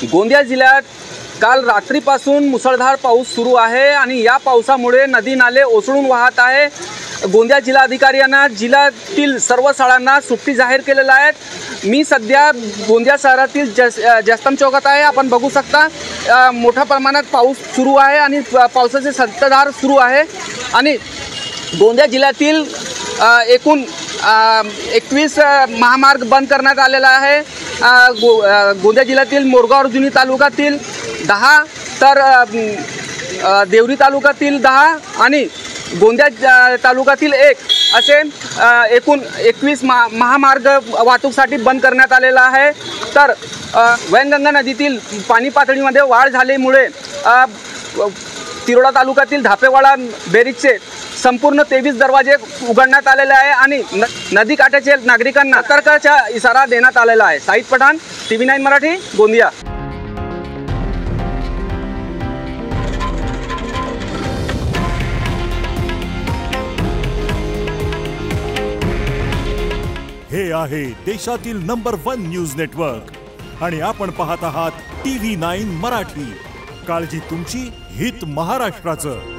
गोंदिया जिल्ह्यात काल रात्रीपासून मुसळधार पाऊस सुरू आहे आणि या पावसामुळे नदी नाले ओसळून वाहत आहे। गोंदिया जिल्हाधिकारी यांना जिल्ह्यातील सर्व शाळांना सुट्टी जाहीर केलेली आहे। मी सध्या गोंदिया शहरातील जयस्तंभ चौकात आहे। आपण बघू शकता मोठ्या प्रमाणात पाऊस सुरू आहे आणि पावसाची संततधार सुरू आहे आणि गोंदिया जिल्ह्यातील एकूण 21 महामार्ग बंद करण्यात आलेला आहे। गोंदिया जिल्ह्यातील मोरगाव जुनी तालुक्यातील 10 तर देवरी तालुक्यातील 10 आणि गोंदिया तालुक्यातील 1 असे एकूण 21 महामार्ग वाहतूकसाठी बंद करण्यात आलेला आहे। तर वैनगंगा नदीतील पाणी पातळीमध्ये वाढ झाल्यामुळे तिरोडा तालुक्यातील धापेवाडा बेरीजचे संपूर्ण 23 दरवाजे उघडण्यात आलेले आहे आणि नदीकाठाच्या नागरिकांना सतर्कतेचा इशारा देण्यात आलेला आहे। साईद पठाण, TV9 मराठी, गोंदिया। हे आहे देशातील नंबर 1 न्यूज नेटवर्क आणि आपण पाहत आहात TV9 मराठी। काळजी तुमची, हित महाराष्ट्राचं।